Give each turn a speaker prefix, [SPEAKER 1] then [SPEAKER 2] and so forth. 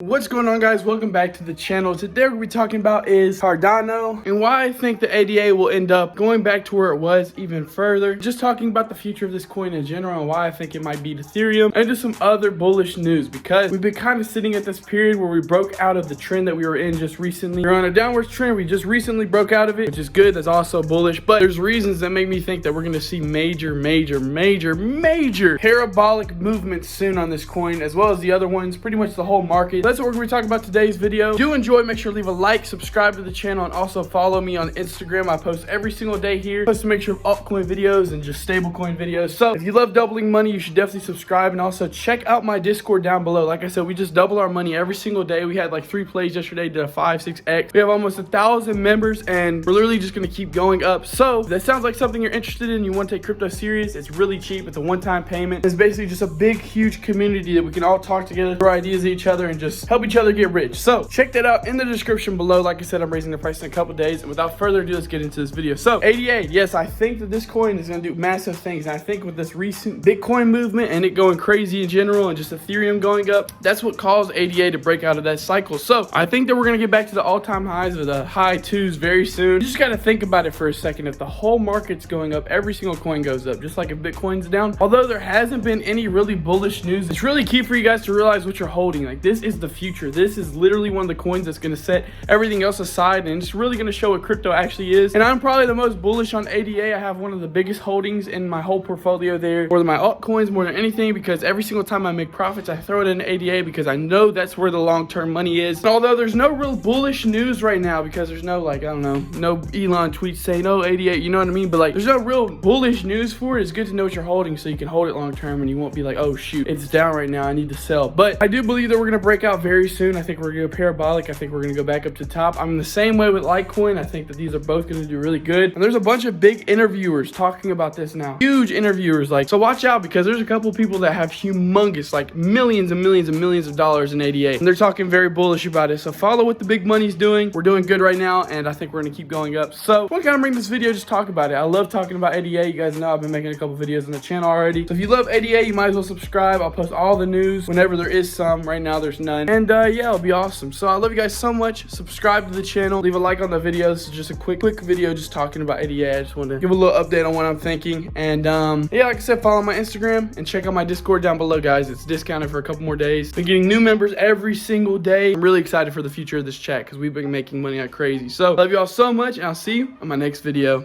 [SPEAKER 1] What's going on, guys? Welcome back to the channel. Today what we're talking about is Cardano and why I think the ADA will end up going back to where it was even further. Just talking about the future of this coin in general and why I think it might beat Ethereum, and just some other bullish news, because we've been kind of sitting at this period where we broke out of the trend that we were in just recently. We're on a downwards trend. We just recently broke out of it, which is good. That's also bullish, but there's reasons that make me think that we're going to see major parabolic movements soon on this coin, as well as the other ones, pretty much the whole market. That's what we're going to be talking about today's video. Do enjoy, make sure to leave a like, subscribe to the channel, and also follow me on Instagram. I post every single day here. Post a mixture of altcoin videos and just stablecoin videos. So if you love doubling money, you should definitely subscribe, and also check out my Discord down below. Like I said, we just double our money every single day. We had like 3 plays yesterday, did a 5-6x. We have almost 1,000 members, and we're literally just going to keep going up. So if that sounds like something you're interested in, you want to take crypto serious, it's really cheap. It's a one-time payment. It's basically just a big, huge community that we can all talk together, throw ideas at each other, and just help each other get rich. So check that out in the description below. Like I said, I'm raising the price in a couple days, and without further ado, let's get into this video. So ADA, yes, I think that this coin is going to do massive things, and I think with this recent Bitcoin movement and it going crazy in general, and just Ethereum going up, that's what caused ADA to break out of that cycle. So I think that we're going to get back to the all-time highs or the high twos very soon. You just got to think about it for a second. If the whole market's going up, every single coin goes up, just like if Bitcoin's down. Although there hasn't been any really bullish news, it's really key for you guys to realize what you're holding. Like, this is the future. This is literally one of the coins that's going to set everything else aside, and it's really going to show what crypto actually is. And I'm probably the most bullish on ADA. I have one of the biggest holdings in my whole portfolio there, more than my altcoins, more than anything, because every single time I make profits, I throw it in ADA because I know that's where the long-term money is. And although there's no real bullish news right now, because there's no, like, I don't know, no Elon tweets saying, oh, ADA, you know what I mean? But like, there's no real bullish news for it. It's good to know what you're holding so you can hold it long-term, and you won't be like, oh shoot, it's down right now, I need to sell. But I do believe that we're going to break out very soon. I think we're going to go parabolic. I think we're going to go back up to top. I'm the same way with Litecoin. I think that these are both going to do really good. And there's a bunch of big interviewers talking about this now. Huge interviewers. Like, so watch out, because there's a couple people that have humongous, like millions and millions and millions of dollars in ADA. And they're talking very bullish about it. So follow what the big money's doing. We're doing good right now, and I think we're going to keep going up. So I want to kind of bring this video, just talk about it. I love talking about ADA. You guys know I've been making a couple videos on the channel already. So if you love ADA, you might as well subscribe. I'll post all the news whenever there is some. Right now there's none. And yeah, it'll be awesome. So I love you guys so much. Subscribe to the channel, leave a like on the video. This is just a quick video just talking about ADA. I just wanted to give a little update on what I'm thinking. And yeah, like I said, follow my Instagram and check out my Discord down below, guys. It's discounted for a couple more days. Been getting new members every single day. I'm really excited for the future of this chat, because we've been making money like crazy. So love you all so much, and I'll see you on my next video.